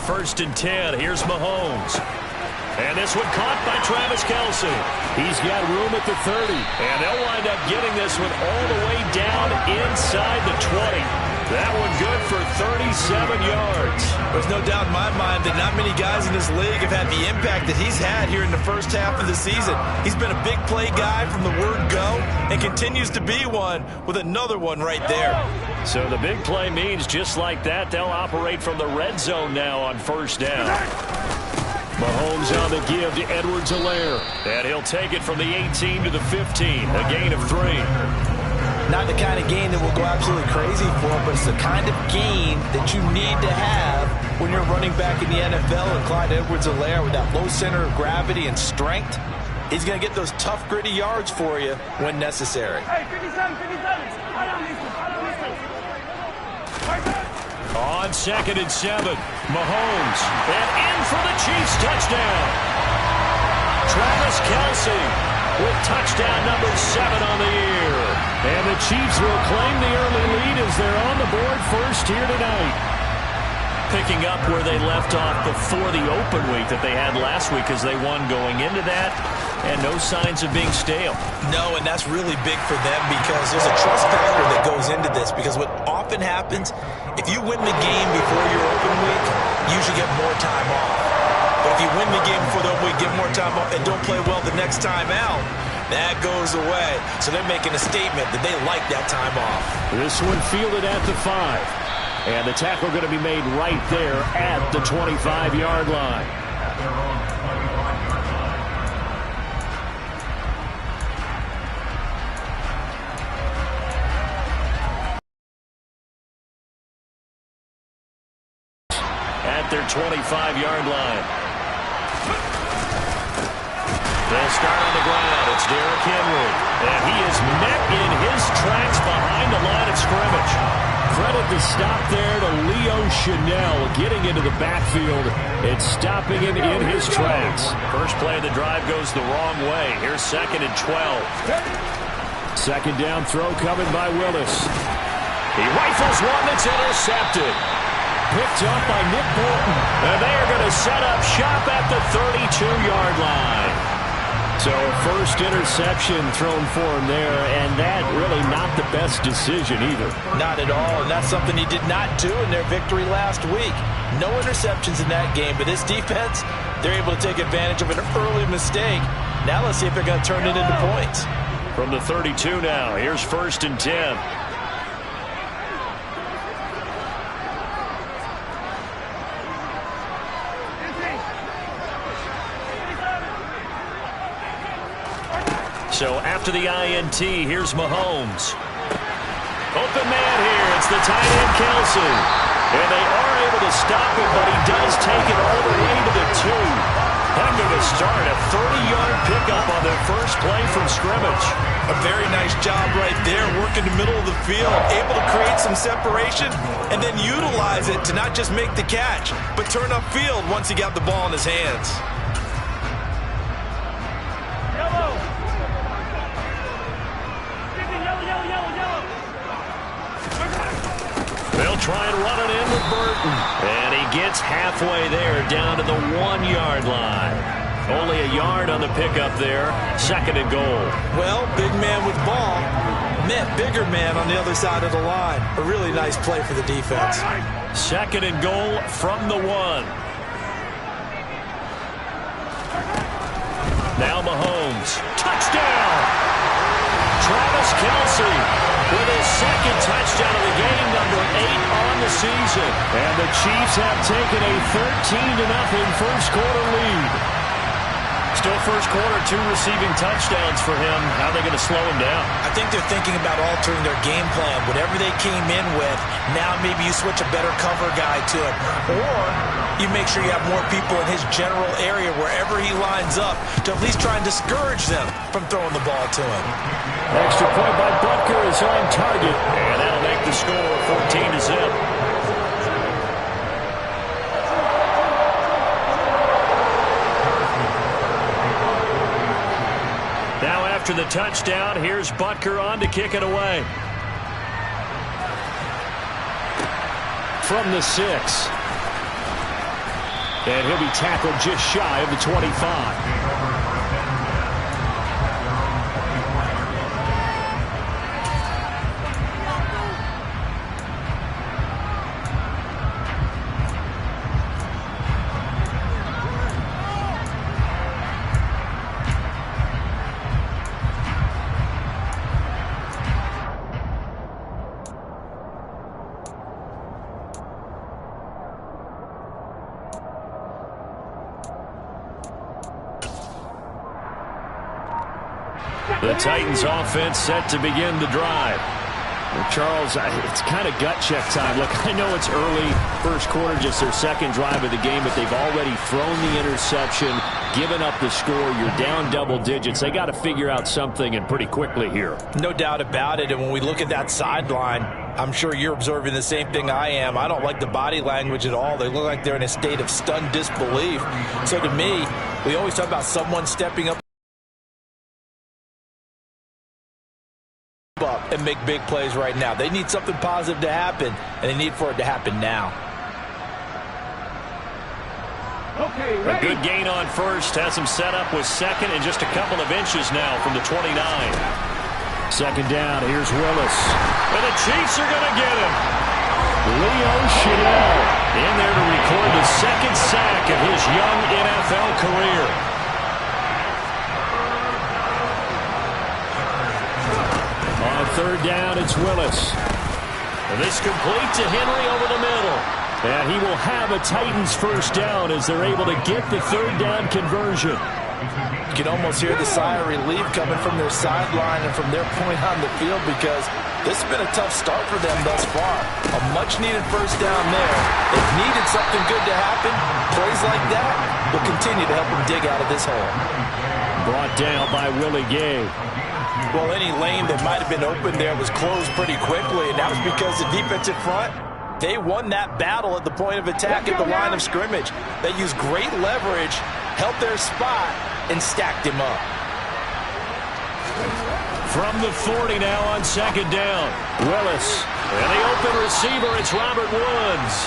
1st and 10. Here's Mahomes. And this one caught by Travis Kelce. He's got room at the 30. And they'll wind up getting this one all the way down inside the 20. That one good for 37 yards. There's no doubt in my mind that not many guys in this league have had the impact that he's had here in the first half of the season. He's been a big play guy from the word go and continues to be one with another one right there. So the big play means just like that, they'll operate from the red zone now on 1st down. Mahomes on the give to Edwards-Helaire. And he'll take it from the 18 to the 15. A gain of 3. Not the kind of gain that we'll go absolutely crazy for, but it's the kind of gain that you need to have when you're running back in the NFL. And Clyde Edwards-Helaire, with that low center of gravity and strength, he's going to get those tough, gritty yards for you when necessary. Hey, 57. On 2nd and 7, Mahomes. And in for the Chiefs touchdown. Travis Kelce with touchdown number 7 on the year. And the Chiefs will claim the early lead as they're on the board first here tonight. Picking up where they left off before the open week that they had last week as they won going into that. And no signs of being stale. No, and that's really big for them because there's a trust factor that goes into this. Because what often happens, if you win the game before your open week, you usually get more time off. But if you win the game before the open week, get more time off, and don't play well the next time out, that goes away. So they're making a statement that they like that time off. This one fielded at the 5. And the tackle going to be made right there at the 25-yard line. At their 25-yard line. They'll start on the ground. It's Derrick Henry. And he is met in his tracks behind the line of scrimmage. Credit the stop there to Leo Chanel getting into the backfield and stopping him in his tracks. First play of the drive goes the wrong way. Here's 2nd and 12. 2nd down throw coming by Willis. He rifles one that's intercepted. Picked up by Nick Bolton. And they are going to set up shop at the 32-yard line. So first interception thrown for him there, and that really not the best decision either. Not at all, and that's something he did not do in their victory last week. No interceptions in that game, but this defense, they're able to take advantage of an early mistake. Now let's see if they're going to turn it into points. From the 32 now, here's 1st and 10. So after the INT, here's Mahomes. Open man here. It's the tight end, Kelce. And they are able to stop him, but he does take it all the way to the 2. Heck of a start. A 30-yard pickup on their first play from scrimmage. A very nice job right there, working the middle of the field, able to create some separation, and then utilize it to not just make the catch, but turn upfield once he got the ball in his hands. They'll try and run it in with Burton. And he gets halfway there, down to the 1-yard line. Only a yard on the pickup there. 2nd and goal. Well, big man with ball met bigger man on the other side of the line. A really nice play for the defense. 2nd and goal from the 1. Now Mahomes. Touchdown! Travis Kelce with his 2nd touchdown of the game, number 8 on the season. And the Chiefs have taken a 13-0 first quarter lead. Still first quarter, 2 receiving touchdowns for him. How are they going to slow him down? I think they're thinking about altering their game plan. Whatever they came in with, now maybe you switch a better cover guy to him. Or you make sure you have more people in his general area wherever he lines up to at least try and discourage them from throwing the ball to him. Extra point by Butker is on target. And that'll make the score 14-0. After the touchdown, here's Butker on to kick it away. From the 6. And he'll be tackled just shy of the 25. The Titans offense set to begin the drive. Well, Charles, it's kind of gut check time. Look, I know it's early, first quarter, just their second drive of the game, but they've already thrown the interception, given up the score. You're down double digits. They got to figure out something, and pretty quickly here. No doubt about it. And when we look at that sideline, I'm sure you're observing the same thing I am. I don't like the body language at all. They look like they're in a state of stunned disbelief. So to me, we always talk about someone stepping up and make big plays right now. They need something positive to happen, and they need for it to happen now. Okay, a good gain on first. Has him set up with second and just a couple of inches now from the 29. Second down, here's Willis. And the Chiefs are going to get him. Leo Chenal in there to record the second sack of his young NFL career. On third down, it's Willis. And this complete to Henry over the middle. And he will have a Titans first down as they're able to get the third down conversion. You can almost hear the sigh of relief coming from their sideline and from their point on the field, because this has been a tough start for them thus far. A much-needed first down there. They've needed something good to happen. Plays like that will continue to help them dig out of this hole. Brought down by Willie Gay. Well, any lane that might have been open there was closed pretty quickly, and that was because the defensive front, they won that battle at the point of attack at the line of scrimmage. They used great leverage, held their spot, and stacked him up. From the 40 now on second down, Willis. And the open receiver, it's Robert Woods.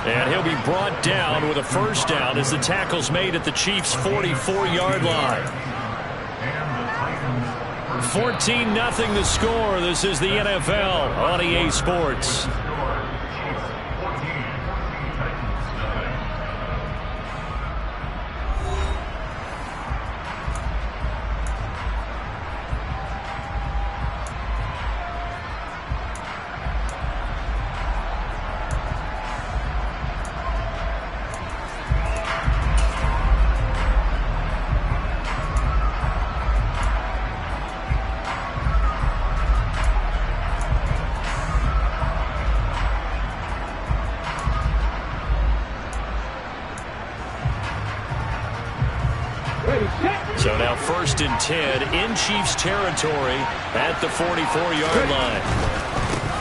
And he'll be brought down with a first down as the tackle's made at the Chiefs' 44-yard line. 14-0 the score. This is the NFL on EA Sports. So now 1st and 10 in Chiefs territory at the 44-yard line.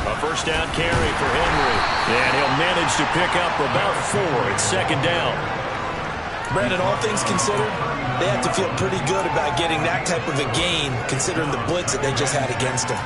A first down carry for Henry. And he'll manage to pick up about 4. It's second down. Brandon, all things considered, they have to feel pretty good about getting that type of a gain, considering the blitz that they just had against them.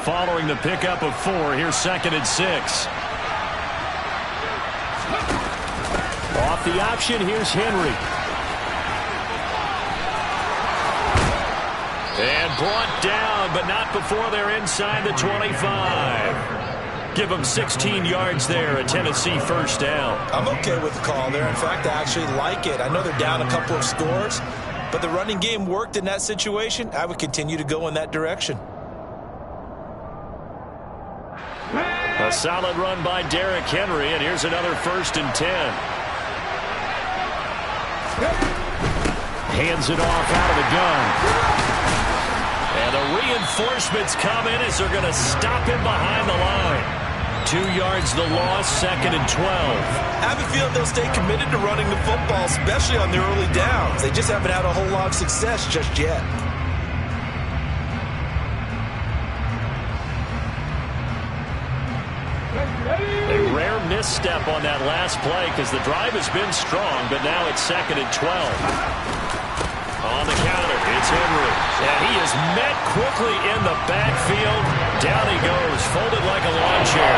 Following the pickup of 4, here's 2nd and 6. Off the option, here's Henry. And brought down, but not before they're inside the 25. Give them 16 yards there, a Tennessee first down. I'm okay with the call there. In fact, I actually like it. I know they're down a couple of scores, but the running game worked in that situation. I would continue to go in that direction. A solid run by Derrick Henry, and here's another 1st and 10. Hands it off out of the gun. And the reinforcements come in as they're going to stop him behind the line. 2 yards the loss, 2nd and 12. I have a feeling they'll stay committed to running the football, especially on their early downs. They just haven't had a whole lot of success just yet. They rare misstep on that last play because the drive has been strong, but now it's 2nd and 12. On the counter, it's Henry. And he is met quickly in the backfield. Down he goes, folded like a lawn chair.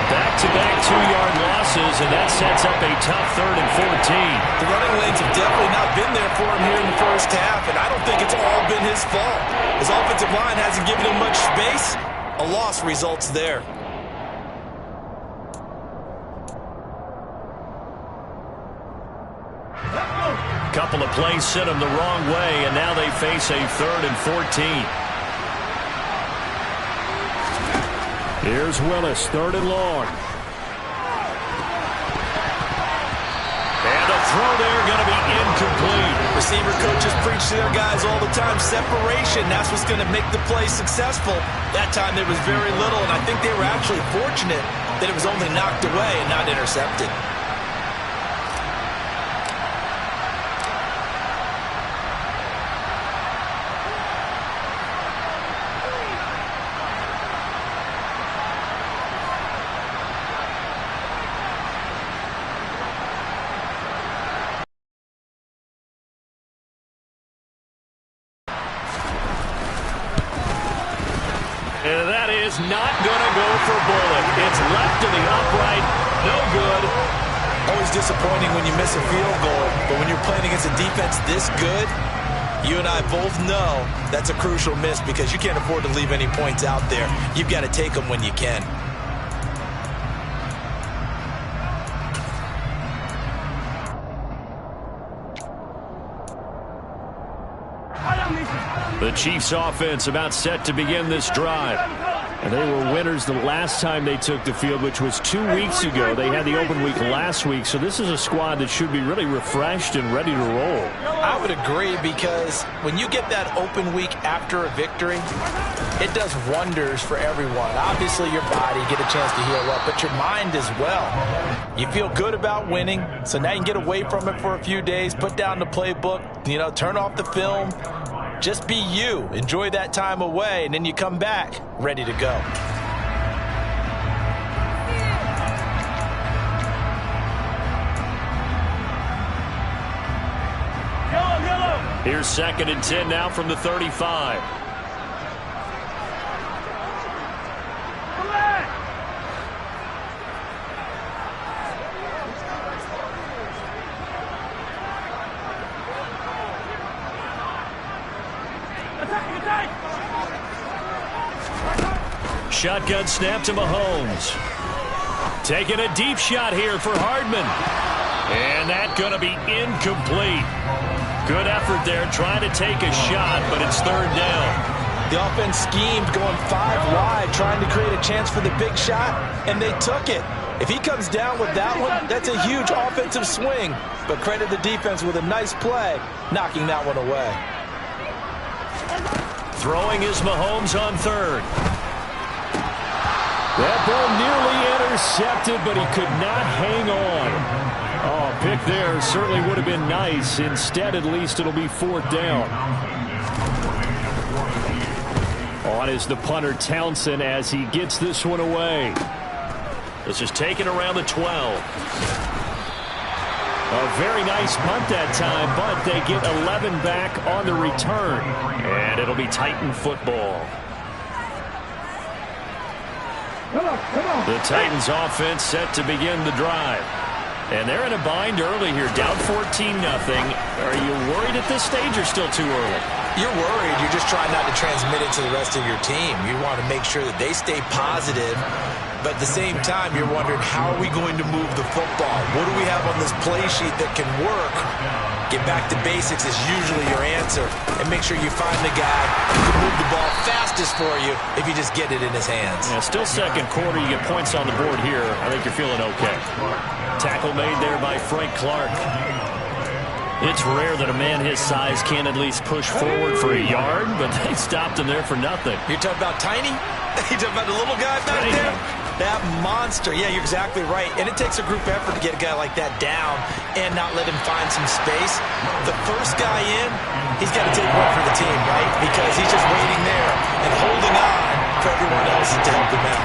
Back-to-back 2-yard losses, and that sets up a tough 3rd and 14. The running lanes have definitely not been there for him here in the first half, and I don't think it's all been his fault. His offensive line hasn't given him much space. A loss results there. Couple of plays sent him the wrong way, and now they face a 3rd and 14. Here's Willis, 3rd and long. And a throw there going to be incomplete. Receiver coaches preach to their guys all the time. Separation, that's what's going to make the play successful. That time there was very little, and I think they were actually fortunate that it was only knocked away and not intercepted. And that is not going to go for Bullock. It's left to the upright. No good. Always disappointing when you miss a field goal, but when you're playing against a defense this good, you and I both know that's a crucial miss because you can't afford to leave any points out there. You've got to take them when you can. The Chiefs offense about set to begin this drive. And they were winners the last time they took the field, which was 2 weeks ago. They had the open week last week, so this is a squad that should be really refreshed and ready to roll. I would agree because when you get that open week after a victory, it does wonders for everyone. Obviously, your body, get a chance to heal up, but your mind as well. You feel good about winning, so now you can get away from it for a few days, put down the playbook, turn off the film. Just be you. Enjoy that time away, and then you come back ready to go. Here's 2nd and 10 now from the 35. Shotgun snap to Mahomes. Taking a deep shot here for Hardman. And that's going to be incomplete. Good effort there trying to take a shot, but it's 3rd down. The offense schemed going 5 wide, trying to create a chance for the big shot, and they took it. If he comes down with that one, that's a huge offensive swing. But credit the defense with a nice play, knocking that one away. Throwing is Mahomes on 3rd. That ball nearly intercepted, but he could not hang on. Oh, pick there certainly would have been nice. Instead, at least, it'll be 4th down. On is the punter, Townsend, as he gets this one away. This is taken around the 12. A very nice punt that time, but they get 11 back on the return. And it'll be Titan football. The Titans offense set to begin the drive. And they're in a bind early here, down 14-0. Are you worried at this stage or still too early? You're worried. You're just trying not to transmit it to the rest of your team. You want to make sure that they stay positive. But at the same time, you're wondering, how are we going to move the football? What do we have on this play sheet that can work? Get back to basics is usually your answer. And make sure you find the guy who can move the ball fastest for you if you just get it in his hands. Yeah, still 2nd quarter. You get points on the board here. I think you're feeling okay. Tackle made there by Frank Clark. It's rare that a man his size can't at least push forward for a yard, but they stopped him there for nothing. You're talking about Tiny? You're talking about the little guy back there? That monster. Yeah, you're exactly right. And it takes a group effort to get a guy like that down and not let him find some space. The first guy in, he's got to take one for the team, right? Because he's just waiting there and holding on for everyone else to help him out.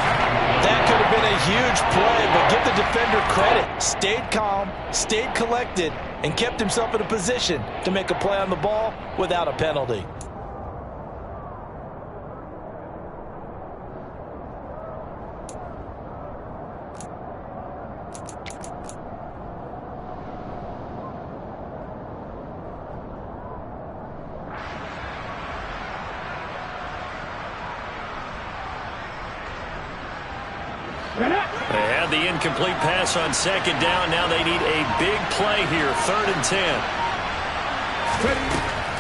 That could have been a huge play, but give the defender credit. Stayed calm, stayed collected, and kept himself in a position to make a play on the ball without a penalty. They had the incomplete pass on second down. Now they need a big play here. 3rd and 10.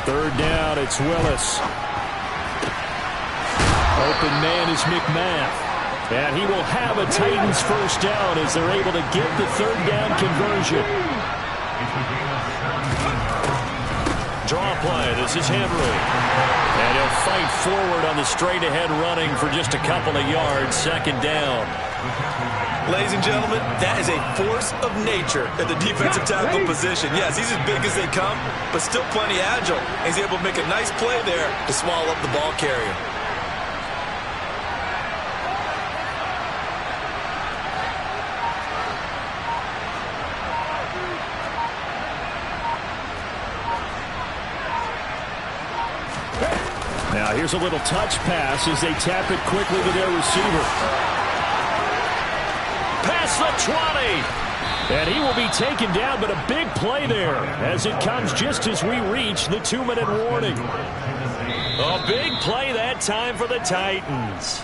3rd down, it's Willis. Open man is McMath. And he will have a Titans first down as they're able to get the 3rd down conversion. Draw play. This is Henry. And he'll fight forward on the straight-ahead running for just a couple of yards. 2nd down. Ladies and gentlemen, that is a force of nature at the defensive tackle position. Yes, he's as big as they come, but still plenty agile. He's able to make a nice play there to swallow up the ball carrier. Now here's a little touch pass as they tap it quickly to their receiver. Past the 20. And he will be taken down, but a big play there as it comes just as we reach the 2-minute warning. A big play that time for the Titans.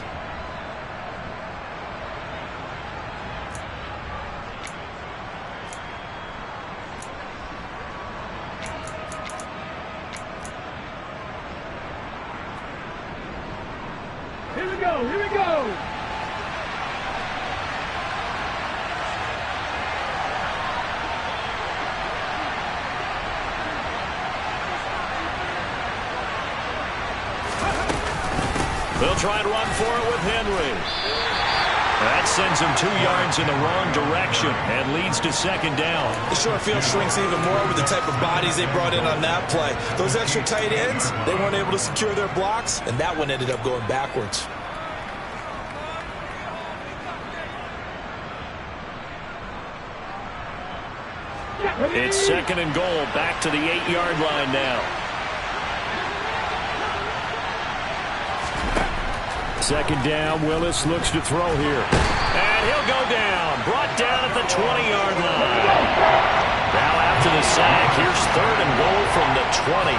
Here we go, here we go. They'll try and run for it with Henry. That sends him 2 yards in the wrong direction and leads to 2nd down. The short field shrinks even more with the type of bodies they brought in on that play. Those extra tight ends, they weren't able to secure their blocks, and that one ended up going backwards. It's 2nd and goal, back to the 8-yard line now. 2nd down, Willis looks to throw here. And he'll go down, brought down at the 20-yard line. Now after the sack, here's 3rd and goal from the 20.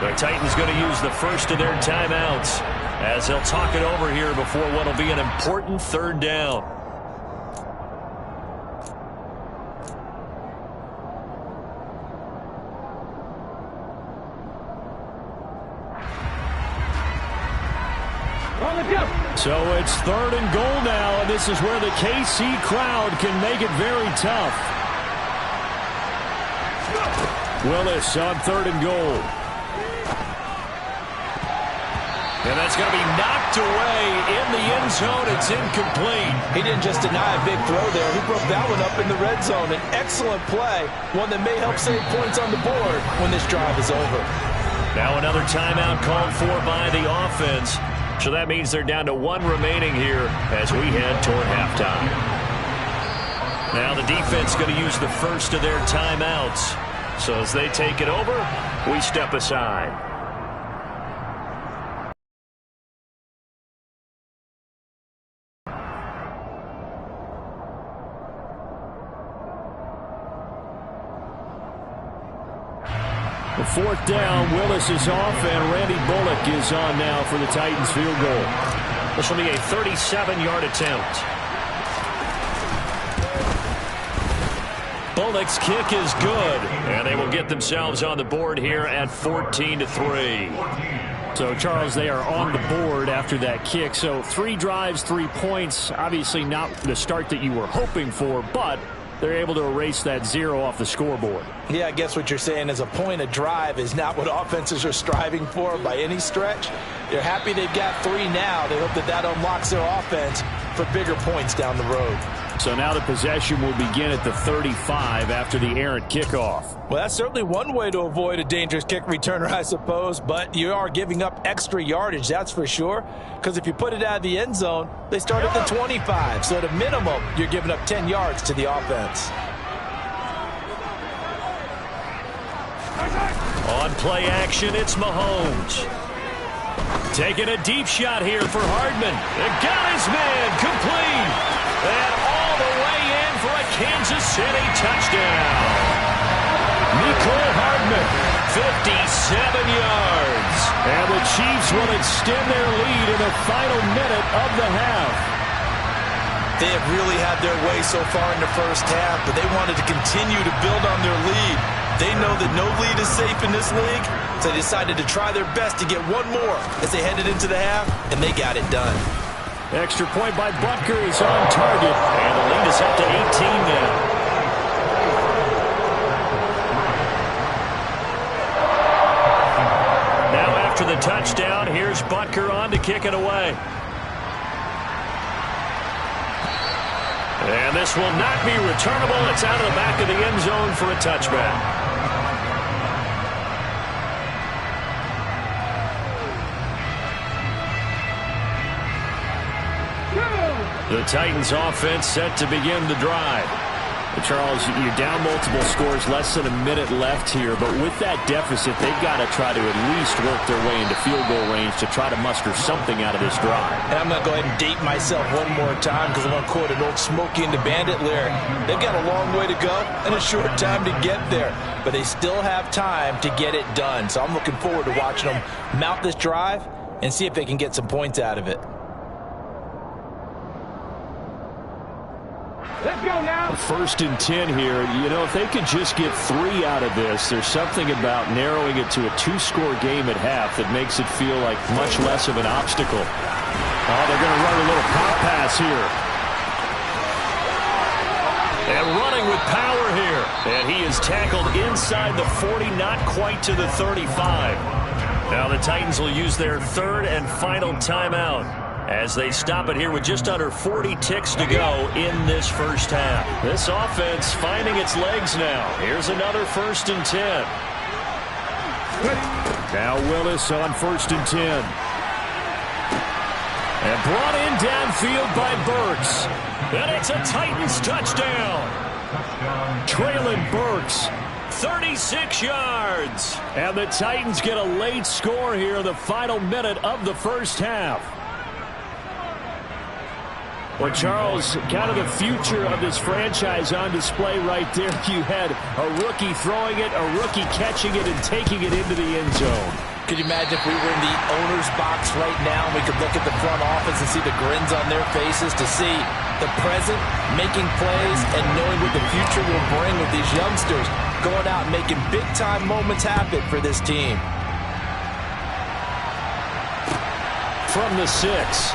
The Titans going to use the first of their timeouts as they'll talk it over here before what will be an important 3rd down. So it's 3rd and goal now, and this is where the KC crowd can make it very tough. Willis on 3rd and goal. And that's going to be knocked away in the end zone. It's incomplete. He didn't just deny a big throw there. He broke that one up in the red zone. An excellent play, one that may help save points on the board when this drive is over. Now another timeout called for by the offense. So that means they're down to 1 remaining here as we head toward halftime. Now the defense going to use the first of their timeouts. So as they take it over, we step aside. The 4th down, Willis is off, and Randy Bullock is on now for the Titans field goal. This will be a 37-yard attempt. Bullock's kick is good, and they will get themselves on the board here at 14-3. So, Charles, they are on the board after that kick. So 3 drives, 3 points. Obviously not the start that you were hoping for, but they're able to erase that 0 off the scoreboard. Yeah, I guess what you're saying is a point a drive is not what offenses are striving for by any stretch. They're happy they've got 3 now. They hope that that unlocks their offense for bigger points down the road. So now the possession will begin at the 35 after the errant kickoff. Well, that's certainly one way to avoid a dangerous kick returner, I suppose, but you are giving up extra yardage, that's for sure, because if you put it out of the end zone, they start at the 25, so at a minimum, you're giving up 10 yards to the offense. On play action, it's Mahomes. Taking a deep shot here for Hardman. It got his man complete. And all the way in for a Kansas City touchdown. Mecole Hardman, 57 yards. And the Chiefs will extend their lead in the final minute of the half. They have really had their way so far in the first half, but they wanted to continue to build on their lead. They know that no lead is safe in this league, so they decided to try their best to get one more as they headed into the half, and they got it done. Extra point by Butker is on target, and the lead is up to 18 now. Now after the touchdown, here's Butker on to kick it away. And this will not be returnable. It's out of the back of the end zone for a touchback. The Titans offense set to begin the drive. Charles, you're down multiple scores, less than a minute left here, but with that deficit, they've got to try to at least work their way into field goal range to try to muster something out of this drive. And I'm going to go ahead and date myself one more time because I'm going to quote an old Smokey and the Bandit lyric. They've got a long way to go and a short time to get there, but they still have time to get it done. So I'm looking forward to watching them mount this drive and see if they can get some points out of it. Let's go now. 1st and 10 here. You know, if they could just get 3 out of this, there's something about narrowing it to a 2-score game at half that makes it feel like much less of an obstacle. Oh, they're going to run a little pop pass here. And running with power here. And he is tackled inside the 40, not quite to the 35. Now the Titans will use their 3rd and final timeout as they stop it here with just under 40 ticks to go in this first half. This offense finding its legs now. Here's another 1st and 10. Now Willis on 1st and 10. And brought in downfield by Burks. And it's a Titans touchdown. Treylon Burks, 36 yards. And the Titans get a late score here in the final minute of the first half. Well, Charles, kind of the future of this franchise on display right there. You had a rookie throwing it, a rookie catching it, and taking it into the end zone. Could you imagine if we were in the owner's box right now and we could look at the front office and see the grins on their faces to see the present making plays and knowing what the future will bring with these youngsters going out and making big-time moments happen for this team. From the 6.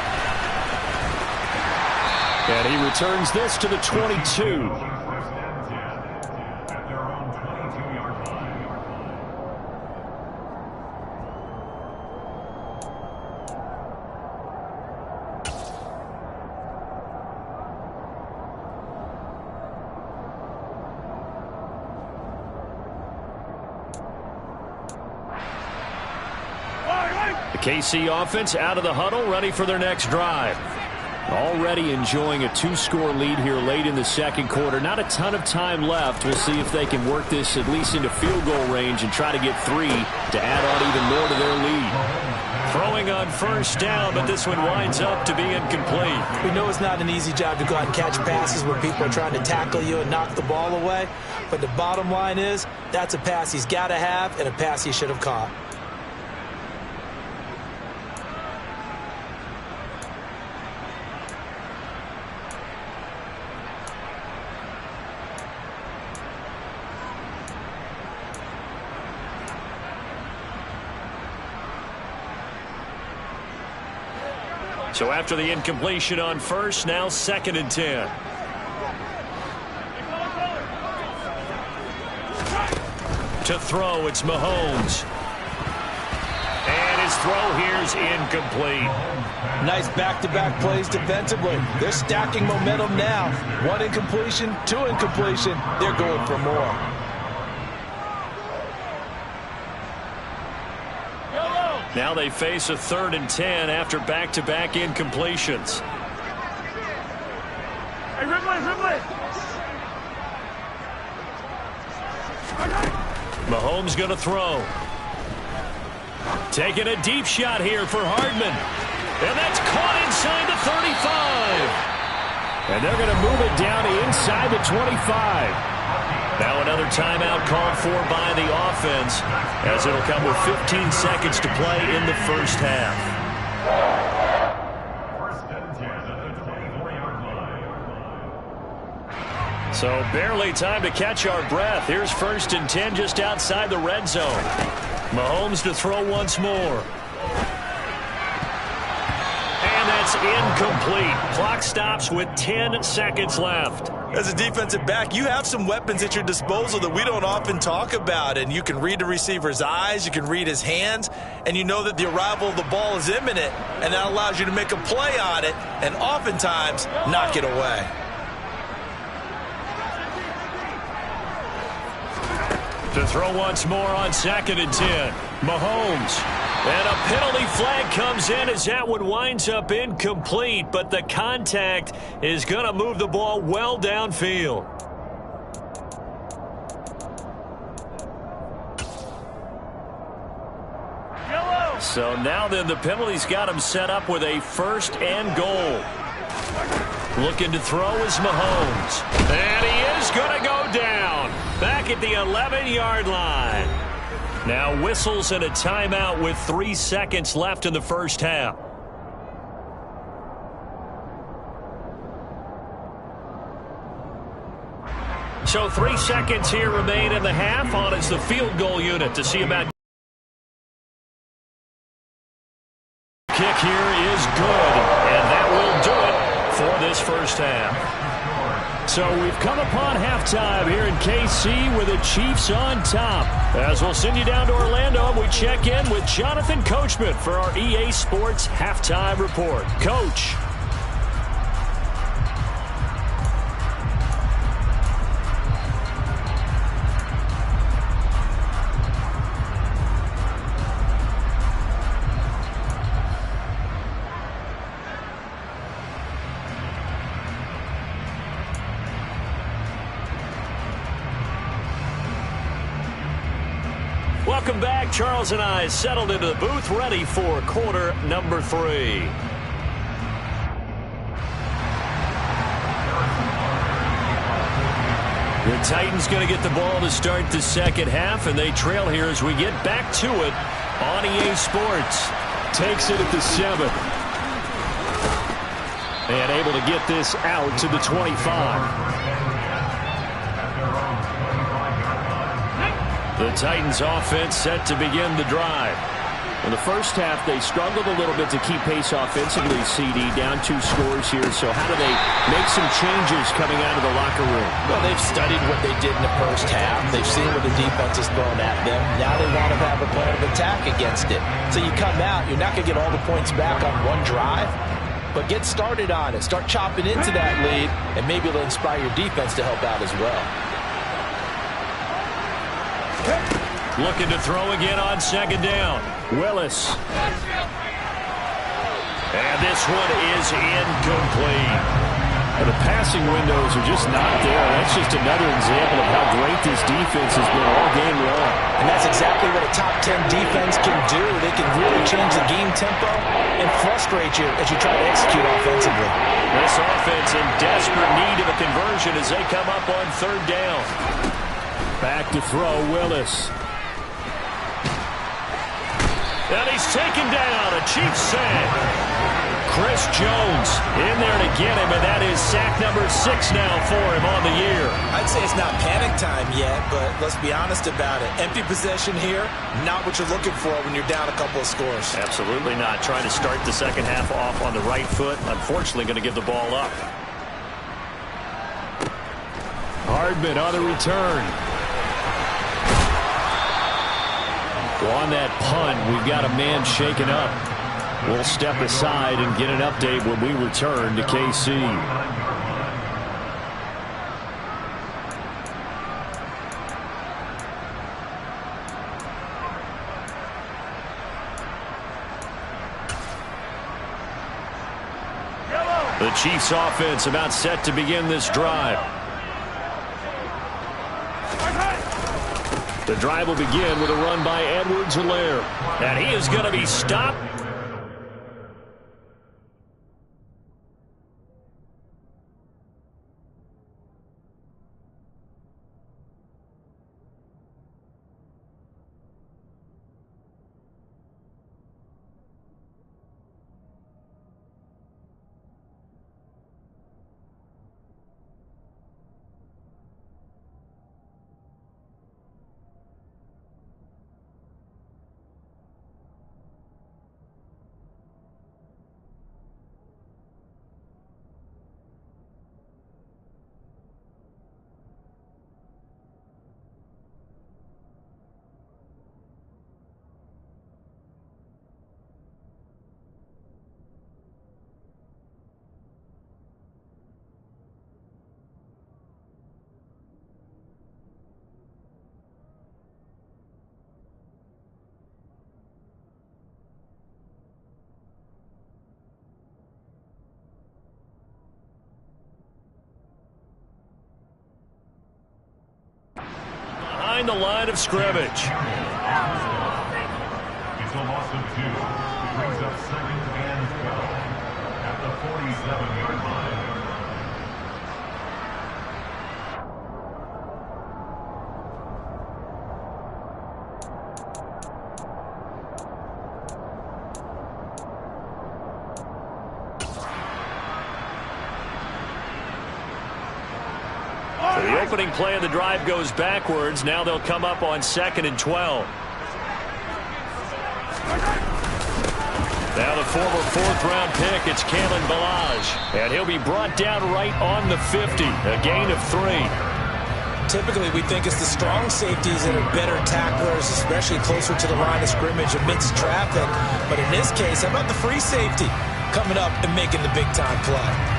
And he returns this to the 22. The KC offense out of the huddle, ready for their next drive. Already enjoying a 2-score lead here late in the second quarter. Not a ton of time left. We'll see if they can work this at least into field goal range and try to get 3 to add on even more to their lead. Throwing on 1st down, but this one winds up to be incomplete. We know it's not an easy job to go out and catch passes where people are trying to tackle you and knock the ball away. But the bottom line is that's a pass he's got to have and a pass he should have caught. So after the incompletion on 1st, now 2nd and 10. To throw, it's Mahomes. And his throw here's incomplete. Nice back-to-back plays defensively. They're stacking momentum now. 1 incompletion, 2 incompletion. They're going for more. Now they face a 3rd and 10 after back-to-back incompletions. Hey, Ripley! Mahomes going to throw. Taking a deep shot here for Hardman. And that's caught inside the 35. And they're going to move it down to inside the 25. Now another timeout called for by the offense, as it'll come with 15 seconds to play in the first half. So barely time to catch our breath. Here's 1st and 10 just outside the red zone. Mahomes to throw once more. And that's incomplete. Clock stops with 10 seconds left. As a defensive back, you have some weapons at your disposal that we don't often talk about. And you can read the receiver's eyes, you can read his hands, and you know that the arrival of the ball is imminent. And that allows you to make a play on it and oftentimes knock it away. To throw once more on 2nd and 10. Mahomes. And a penalty flag comes in as that one winds up incomplete, but the contact is going to move the ball well downfield. So now then the penalty's got him set up with a 1st and goal. Looking to throw is Mahomes. And he is going to go down. Back at the 11-yard line. Now whistles and a timeout with 3 seconds left in the first half. So 3 seconds here remain in the half. On is the field goal unit to see about. Kick here is good. And that will do it for this first half. So we've come upon halftime here in KC with the Chiefs on top. As we'll send you down to Orlando, we check in with Jonathan Coachman for our EA Sports Halftime Report. Coach. Welcome back. Charles and I settled into the booth, ready for quarter number 3. The Titans going to get the ball to start the second half, and they trail here as we get back to it on EA Sports. Takes it at the 7. And able to get this out to the 25. The Titans offense set to begin the drive. In the first half, they struggled a little bit to keep pace offensively, CD, down 2 scores here. So how do they make some changes coming out of the locker room? Well, they've studied what they did in the first half. They've seen what the defense has thrown at them. Now they want to have a plan of attack against it. So you come out, you're not going to get all the points back on one drive, but get started on it. Start chopping into that lead, and maybe it'll inspire your defense to help out as well. Looking to throw again on 2nd down. Willis. And this one is incomplete. The passing windows are just not there. That's just another example of how great this defense has been all game long. And that's exactly what a top 10 defense can do. They can really change the game tempo and frustrate you as you try to execute offensively. This offense in desperate need of a conversion as they come up on 3rd down. Back to throw, Willis. And he's taken down. A Chiefs sack. Chris Jones in there to get him, and that is sack number 6 now for him on the year. I'd say it's not panic time yet, but let's be honest about it. Empty possession here, not what you're looking for when you're down a couple of scores. Absolutely not. Trying to start the second half off on the right foot. Unfortunately, going to give the ball up. Hardman on the return. Well, on that punt, we've got a man shaken up. We'll step aside and get an update when we return to KC. The Chiefs offense about set to begin this drive. The drive will begin with a run by Edwards-Helaire. And he is going to be stopped. Behind the line of scrimmage. It's a loss of 2. It brings up 2nd and 12 at the 47-yard line. So the opening play of the drive goes backwards. Now they'll come up on 2nd and 12. Now the former 4th-round pick, it's Kalen Ballage. And he'll be brought down right on the 50. A gain of 3. Typically, we think it's the strong safeties that are better tacklers, especially closer to the line of scrimmage amidst traffic. But in this case, how about the free safety coming up and making the big-time play?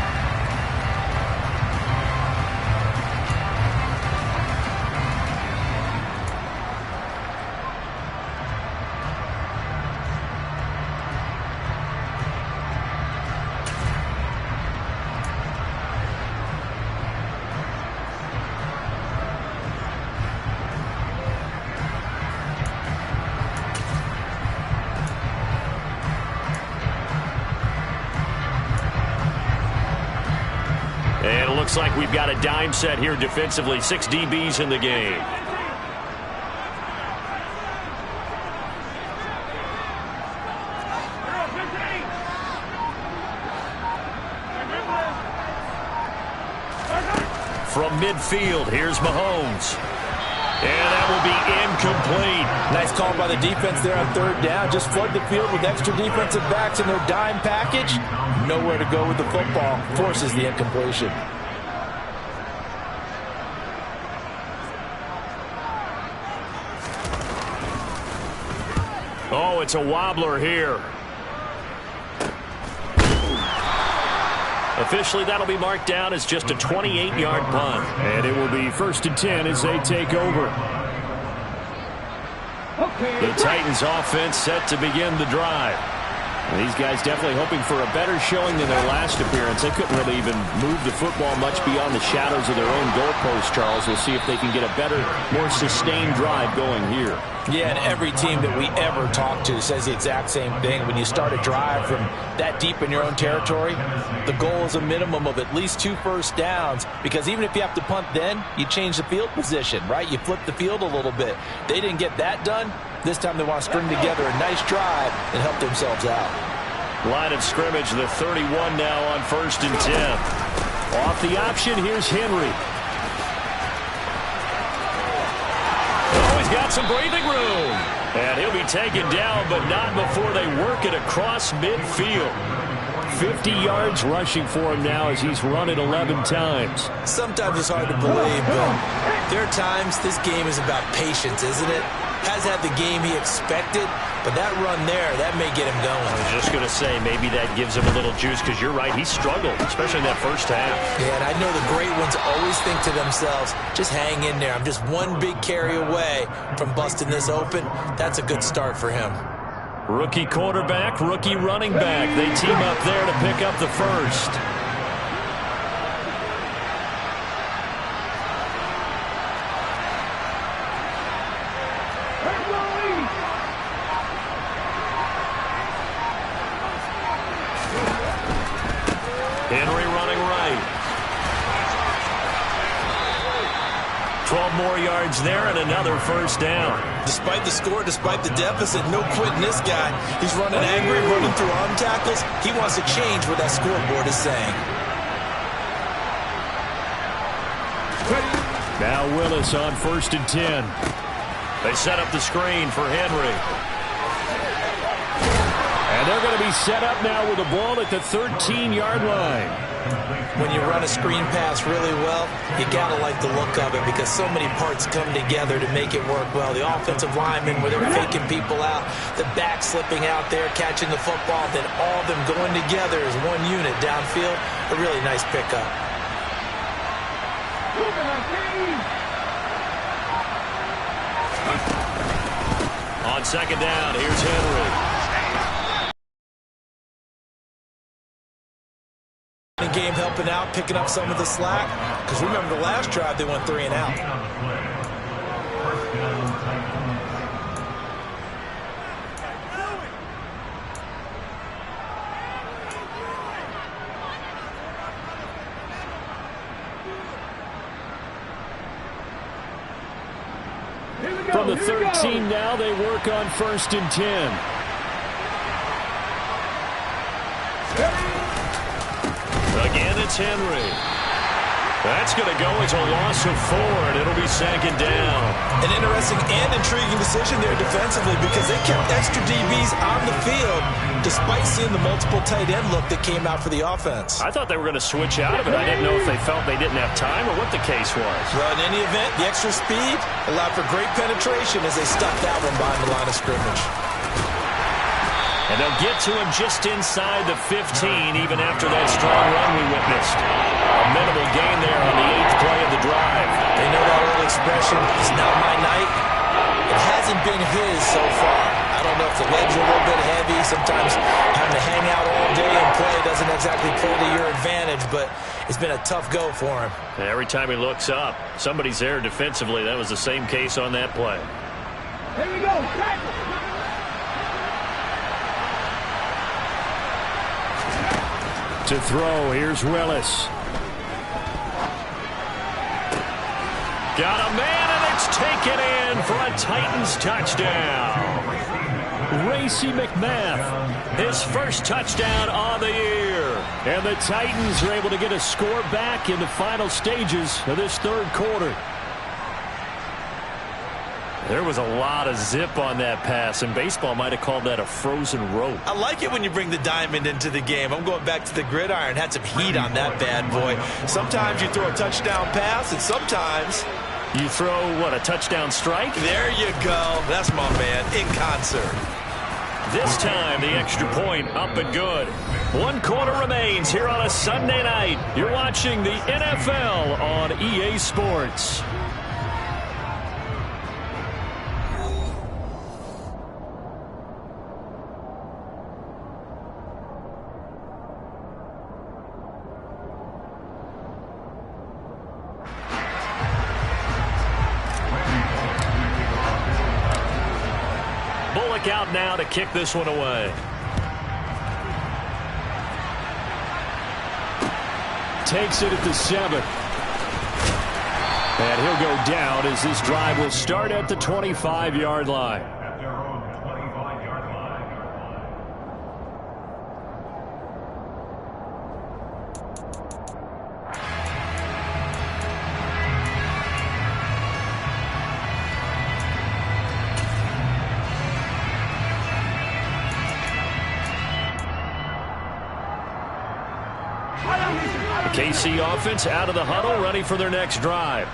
And it looks like we've got a dime set here defensively. 6 DBs in the game. From midfield, here's Mahomes. And that will be incomplete. Nice call by the defense there on 3rd down. Just flood the field with extra defensive backs in their dime package. Nowhere to go with the football. Forces the incompletion. Oh, it's a wobbler here. Officially, that'll be marked down as just a 28-yard punt. And it will be 1st and 10 as they take over. The Titans offense set to begin the drive. And these guys definitely hoping for a better showing than their last appearance. They couldn't really even move the football much beyond the shadows of their own goalpost, Charles. We'll see if they can get a better, more sustained drive going here. Yeah, and every team that we ever talk to says the exact same thing. When you start a drive from that deep in your own territory, the goal is a minimum of at least 2 first downs, because even if you have to punt then, you change the field position, right? You flip the field a little bit. They didn't get that done. This time they want to string together a nice drive and help themselves out. Line of scrimmage, the 31 now on 1st and 10. Off the option, here's Henry. Oh, he's got some breathing room. And he'll be taken down, but not before they work it across midfield. 50 yards rushing for him now as he's run it 11 times. Sometimes it's hard to believe, but there are times this game is about patience, isn't it? Has had the game he expected, but that run there, that may get him going. I was just going to say, maybe that gives him a little juice, because you're right, he struggled, especially in that first half. Yeah, and I know the great ones always think to themselves, just hang in there. I'm just one big carry away from busting this open. That's a good start for him. Rookie quarterback, rookie running back. They team up there to pick up the first. Henry running right. 12 more yards there and another first down. Despite the score, despite the deficit, no quitting this guy. He's running angry, running through arm tackles. He wants to change what that scoreboard is saying. Now Willis on 1st and 10. They set up the screen for Henry. And they're going to be set up now with the ball at the 13-yard line. When you run a screen pass really well, you got to like the look of it because so many parts come together to make it work well. The offensive linemen, where they're faking people out, the back slipping out there, catching the football, then all of them going together as one unit downfield. A really nice pickup. On 2nd down, here's Henry. Game helping out, picking up some of the slack. Because remember the last drive, they went 3 and out. From the 13 now, they work on 1st and 10. Again, it's Henry. That's going to go as a loss of 4, and it'll be 2nd down. An interesting and intriguing decision there defensively because they kept extra DBs on the field despite seeing the multiple tight end look that came out for the offense. I thought they were going to switch out of it. I didn't know if they felt they didn't have time or what the case was. Well, in any event, the extra speed allowed for great penetration as they stuffed that one behind the line of scrimmage. And they'll get to him just inside the 15, even after that strong run we witnessed. A minimal gain there on the 8th play of the drive. They know that old expression, it's not my night. It hasn't been his so far. I don't know if the legs are a little bit heavy. Sometimes having to hang out all day and play doesn't exactly play to your advantage, but it's been a tough go for him. And every time he looks up, somebody's there defensively. That was the same case on that play. Here we go. Tackle. To throw, here's Willis. Got a man, and it's taken in for a Titans touchdown. Racey McMath, his first touchdown on the year. And the Titans are able to get a score back in the final stages of this 3rd quarter. There was a lot of zip on that pass, and baseball might have called that a frozen rope. I like it when you bring the diamond into the game. I'm going back to the gridiron. Had some heat on that bad boy. Sometimes you throw a touchdown pass, and sometimes you throw, what, a touchdown strike? There you go. That's my man, in concert. This time, the extra point up and good. 1 quarter remains here on a Sunday night. You're watching the NFL on EA Sports. Bullock out now to kick this one away. Takes it at the 7. And he'll go down as this drive will start at the 25-yard line. At their own 25-yard line. The KC offense out of the huddle, ready for their next drive.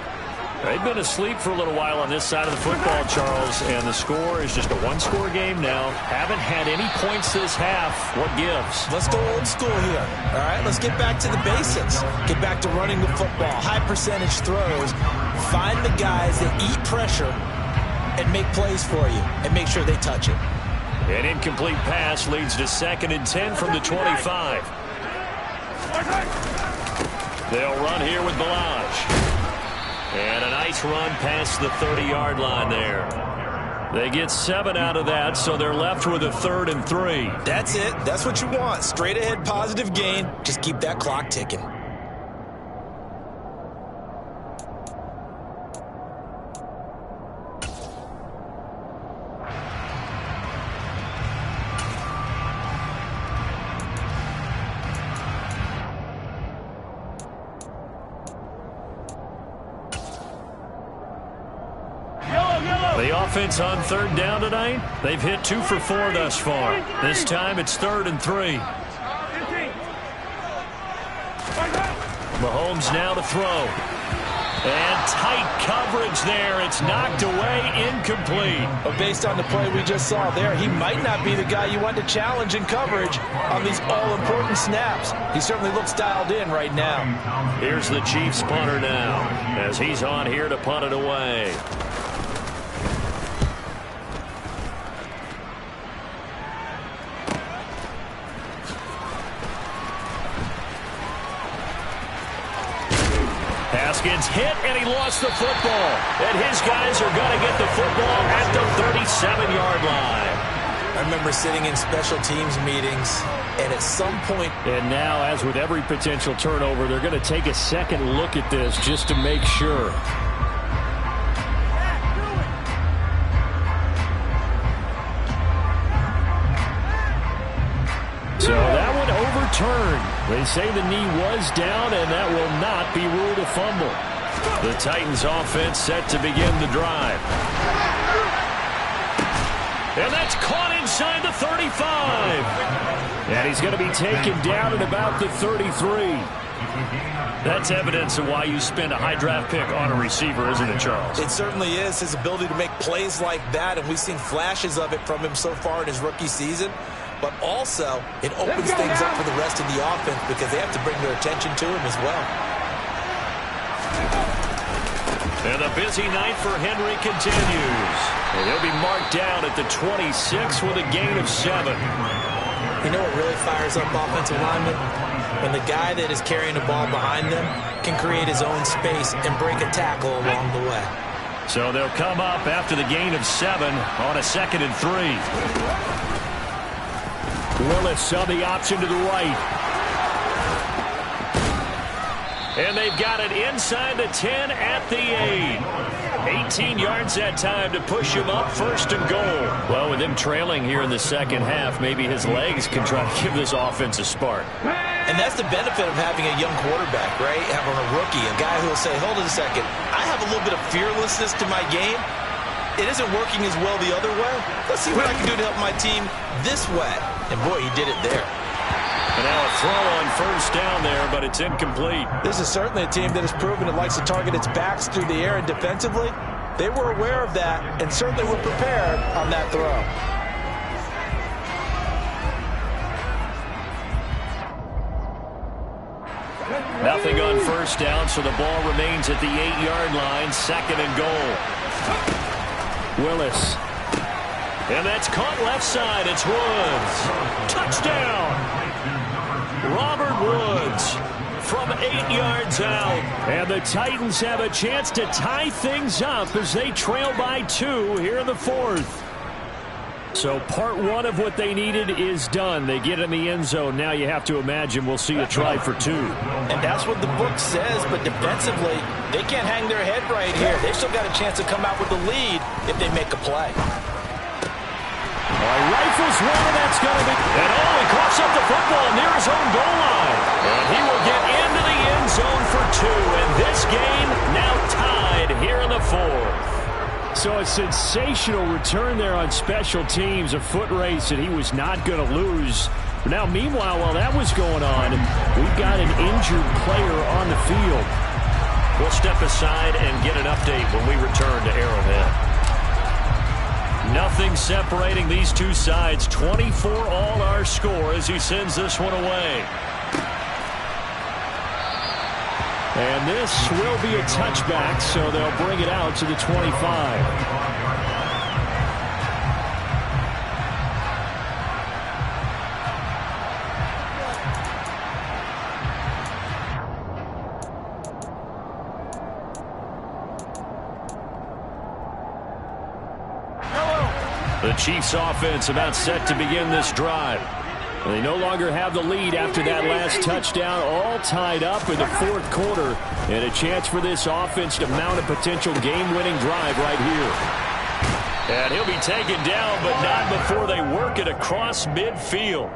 They've been asleep for a little while on this side of the football, Charles, and the score is just a one-score game now. Haven't had any points this half. What gives? Let's go old school here. All right, let's get back to the basics. Get back to running the football, high percentage throws. Find the guys that eat pressure and make plays for you and make sure they touch it. An incomplete pass leads to 2nd and 10 from the 25. They'll run here with Balaj. And a nice run past the 30-yard line there. They get 7 out of that, so they're left with a 3rd and 3. That's it. That's what you want. Straight ahead, positive gain. Just keep that clock ticking. The offense on 3rd down tonight, they've hit 2 for 4 thus far. This time it's 3rd and 3. Mahomes now to throw. And tight coverage there. It's knocked away, incomplete. But based on the play we just saw there, he might not be the guy you want to challenge in coverage on these all-important snaps. He certainly looks dialed in right now. Here's the Chiefs punter now as he's on here to punt it away. Gets hit, and he lost the football. And his guys are going to get the football at the 37-yard line. I remember sitting in special teams meetings, and at some point... And now, as with every potential turnover, they're going to take a second look at this just to make sure. So that one overturned. They say the knee was down, and that will not be ruled a fumble. The Titans offense set to begin the drive. And that's caught inside the 35. And he's going to be taken down at about the 33. That's evidence of why you spend a high draft pick on a receiver, isn't it, Charles? It certainly is. His ability to make plays like that, and we've seen flashes of it from him so far in his rookie season. But also, it opens things up for the rest of the offense because they have to bring their attention to him as well. And the busy night for Henry continues. And he'll be marked down at the 26 with a gain of 7. You know what really fires up offensive linemen? When the guy that is carrying the ball behind them can create his own space and break a tackle along the way. So they'll come up after the gain of 7 on a 2nd and 3. Willis saw the option to the right. And they've got it inside the 10 at the 8. 18 yards that time to push him up 1st and goal. Well, with him trailing here in the second half, maybe his legs can try to give this offense a spark. And that's the benefit of having a young quarterback, right? Having a rookie, a guy who will say, hold on a second, I have a little bit of fearlessness to my game. It isn't working as well the other way. Let's see what I can do to help my team this way. And boy, he did it there. And now a throw on 1st down there, but it's incomplete. This is certainly a team that has proven it likes to target its backs through the air and defensively. They were aware of that and certainly were prepared on that throw. Nothing on 1st down, so the ball remains at the 8-yard line, 2nd and goal. Willis. And that's caught left side. It's Woods. Touchdown. Robert Woods from 8 yards out. And the Titans have a chance to tie things up as they trail by 2 here in the 4th. So part 1 of what they needed is done. They get in the end zone. Now you have to imagine we'll see a try for 2. And that's what the book says, but defensively, they can't hang their head right here. They've still got a chance to come out with the lead if they make a play. Rifles one, and that's going to be... And he coughs up the football near his own goal line. And he will get into the end zone for 2. And this game now tied here in the 4th. So a sensational return there on special teams, a foot race that he was not going to lose. But now, meanwhile, while that was going on, we've got an injured player on the field. We'll step aside and get an update when we return to Arrowhead. Nothing separating these two sides. 24-all our score as he sends this one away. And this will be a touchback, so they'll bring it out to the 25. The Chiefs offense about set to begin this drive. They no longer have the lead after that last touchdown, all tied up in the fourth quarter, and a chance for this offense to mount a potential game-winning drive right here. And he'll be taken down, but not before they work it across midfield.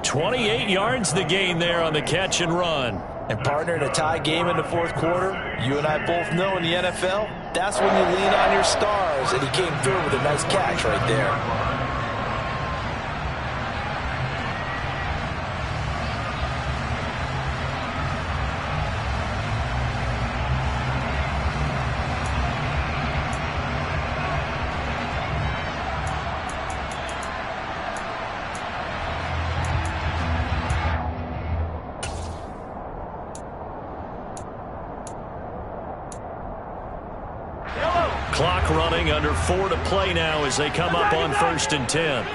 28 yards the gain there on the catch and run. And partner, in a tie game in the fourth quarter, you and I both know in the NFL, that's when you lean on your stars, and he came through with a nice catch right there. Clock running, under 4 to play now as they come up on 1st and 10.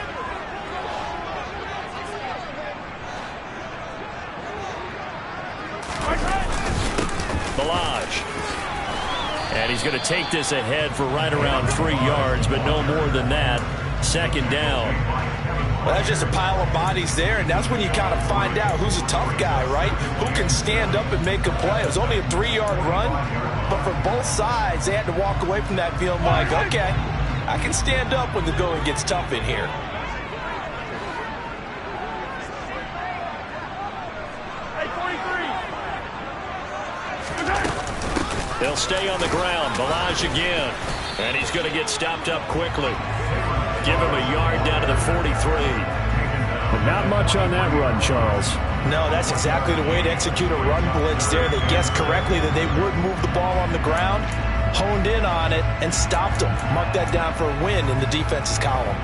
Ballage. And he's going to take this ahead for right around 3 yards, but no more than that. 2nd down. Well, that's just a pile of bodies there, and that's when you kind of find out who's a tough guy, right? Who can stand up and make a play. It was only a 3-yard run, but for both sides, they had to walk away from that feeling like, okay, I can stand up when the going gets tough in here. They'll stay on the ground. Ballage again. And he's going to get stopped up quickly. Give him a yard down to the 43. But not much on that run, Charles. No, that's exactly the way to execute a run blitz there. They guessed correctly that they would move the ball on the ground, honed in on it, and stopped them. Mark that down for a win in the defense's column.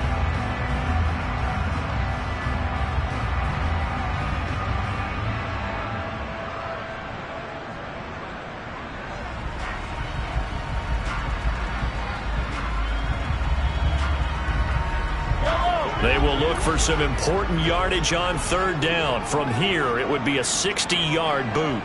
They will look for some important yardage on 3rd down. From here, it would be a 60-yard boot.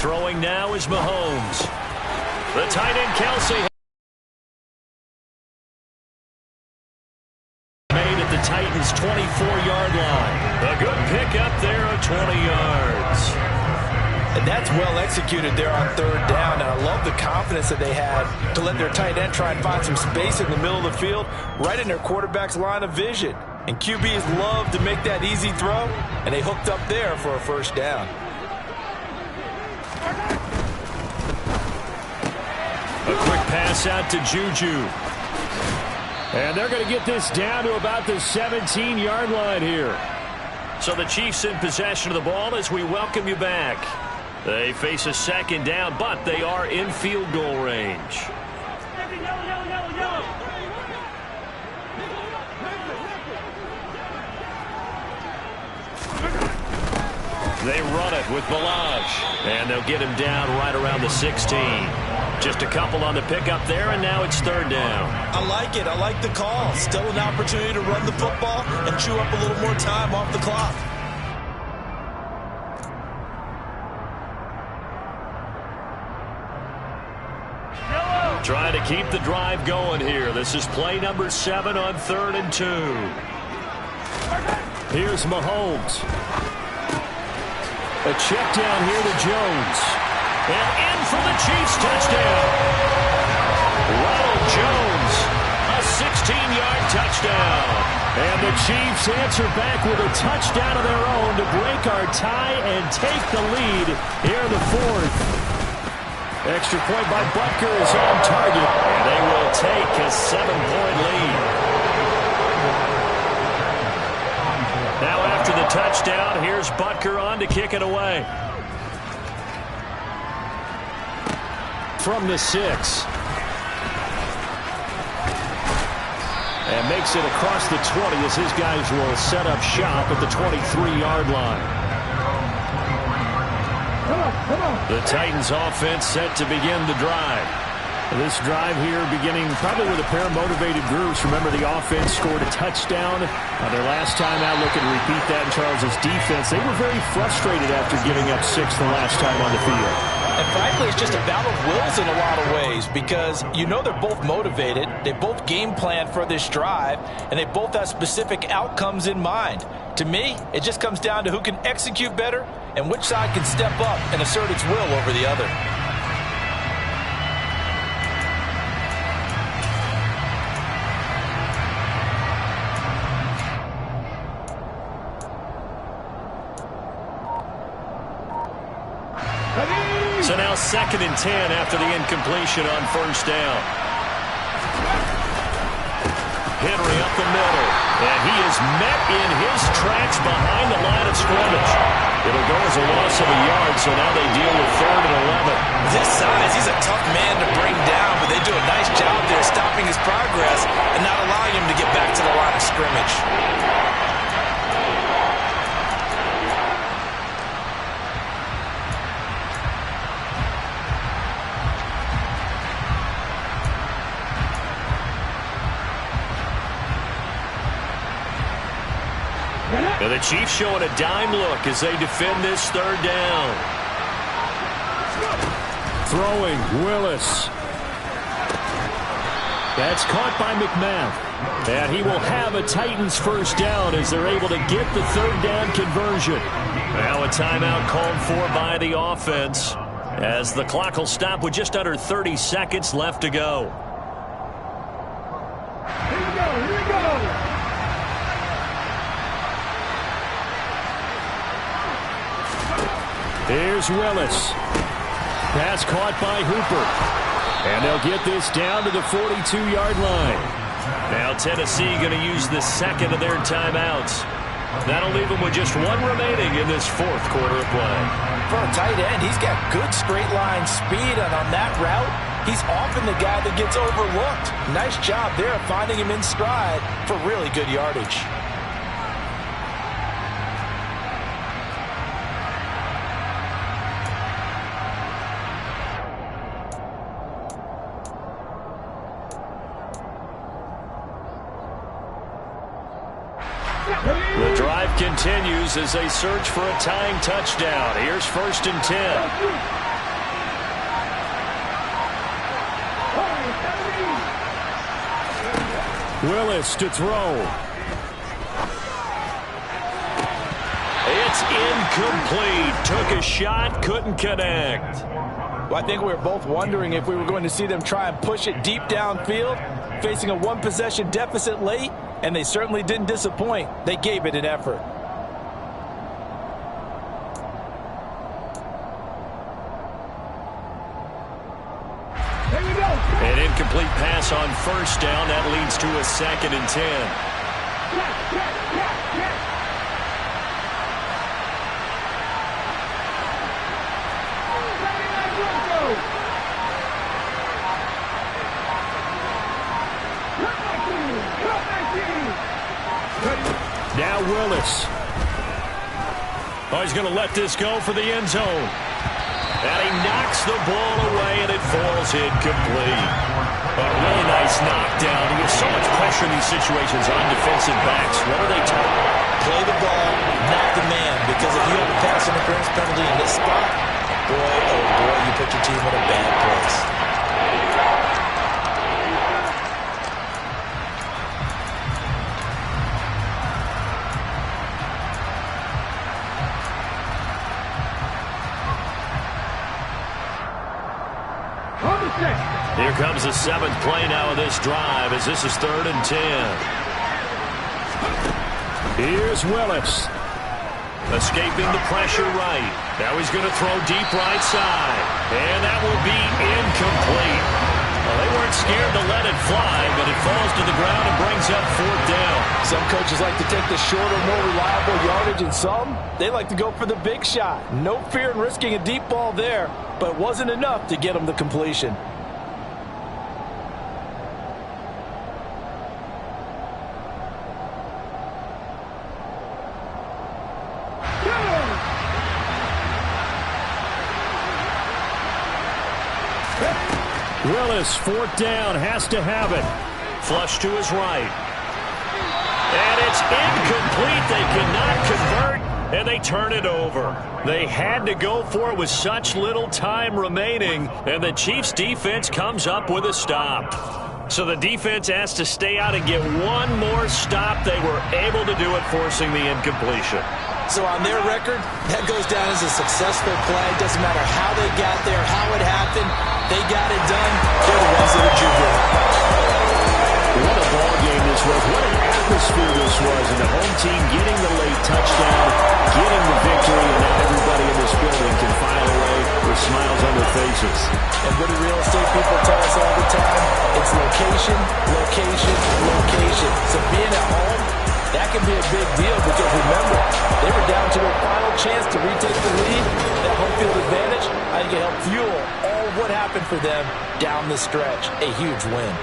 Throwing now is Mahomes. The tight end, Kelsey. Made at the Titans' 24-yard line. A good pickup there of 20 yards. And that's well executed there on 3rd down. And I love the confidence that they had to let their tight end try and find some space in the middle of the field, right in their quarterback's line of vision. And QBs love to make that easy throw, and they hooked up there for a 1st down. A quick pass out to Juju. And they're going to get this down to about the 17-yard line here. So the Chiefs in possession of the ball as we welcome you back. They face a 2nd down, but they are in field goal range. They run it with Ballage, and they'll get him down right around the 16. Just a couple on the pickup there, and now it's 3rd down. I like it. I like the call. Still an opportunity to run the football and chew up a little more time off the clock. Trying to keep the drive going here. This is play number 7 on 3rd and 2. Here's Mahomes. A check down here to Jones. And in for the Chiefs touchdown. Ronald Jones, a 16-yard touchdown. And the Chiefs answer back with a touchdown of their own to break our tie and take the lead here in the 4th. Extra point by Butker is on target. And they will take a 7-point lead. touchdown. Here's Butker on to kick it away. From the 6. And makes it across the 20 as his guys will set up shop at the 23-yard line. The Titans offense set to begin the drive. This drive here beginning probably with a pair of motivated groups. Remember, the offense scored a touchdown. Their last time out, looking to repeat that in Charles' defense. They were very frustrated after giving up 6 the last time on the field. And frankly, it's just a battle of wills in a lot of ways because you know they're both motivated. They both game plan for this drive, and they both have specific outcomes in mind. To me, it just comes down to who can execute better and which side can step up and assert its will over the other. So now 2nd and 10 after the incompletion on first down. Henry up the middle, and he is met in his tracks behind the line of scrimmage. It'll go as a loss of a yard, so now they deal with 3rd and 11. This size, he's a tough man to bring down, but they do a nice job there stopping his progress and not allowing him to get back to the line of scrimmage. And the Chiefs showing a dime look as they defend this 3rd down. Throwing, Willis. That's caught by McMath. And he will have a Titans first down as they're able to get the 3rd down conversion. Now a timeout called for by the offense as the clock will stop with just under 30 seconds left to go. Here we go, here we go. Here's Willis. Pass caught by Hooper. And they'll get this down to the 42-yard line. Now Tennessee going to use the 2nd of their timeouts. That'll leave them with just 1 remaining in this 4th quarter of play. For a tight end, he's got good straight line speed, and on that route, he's often the guy that gets overlooked. Nice job there finding him in stride for really good yardage. The drive continues as they search for a tying touchdown. Here's 1st and 10. Willis to throw. It's incomplete. Took a shot, couldn't connect. Well, I think we were both wondering if we were going to see them try and push it deep downfield, facing a 1-possession deficit late, and they certainly didn't disappoint. They gave it an effort. An incomplete pass on first down. That leads to a 2nd and 10. Now Willis. Oh, he's going to let this go for the end zone. And he knocks the ball away, and it falls incomplete. A really nice knockdown. He gets so much pressure in these situations on defensive backs. What are they taught? Play the ball, not the man. Because if you have a pass interference penalty in this spot, boy, oh boy, you put your team in a bad place. Here comes the 7th play now of this drive as this is 3rd and 10. Here's Willis. Escaping the pressure right. Now he's going to throw deep right side. And that will be incomplete. Well, they weren't scared to let it fly, but it falls to the ground and brings up 4th down. So Some coaches like to take the shorter, more reliable yardage, and some, they like to go for the big shot. No fear in risking a deep ball there, but it wasn't enough to get them the completion. Willis, fourth down, has to have it. Flush to his right. And it's incomplete. They cannot convert, and they turn it over. They had to go for it with such little time remaining, and the Chiefs' defense comes up with a stop. So the defense has to stay out and get one more stop. They were able to do it, forcing the incompletion. So on their record, that goes down as a successful play. Doesn't matter how they got there, how it happened. They got it done. They're the ones that are jubilant. What a ball game this was. What an atmosphere this was. And the home team getting the late touchdown, getting the victory, and now everybody in this building can file away with smiles on their faces. And what do real estate people tell us all the time? It's location, location, location. So being at home, that can be a big deal because remember, they were down to their final chance to retake the lead. That home field advantage, I think it helped fuel all what happened for them down the stretch. A huge win.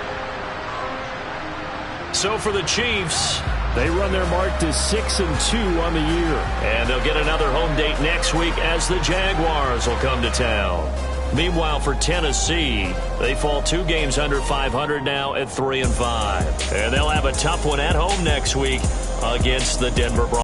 So for the Chiefs, they run their mark to 6-2 on the year. And they'll get another home date next week as the Jaguars will come to town. Meanwhile, for Tennessee, they fall 2 games under 500 now at 3-5. And they'll have a tough one at home next week against the Denver Broncos.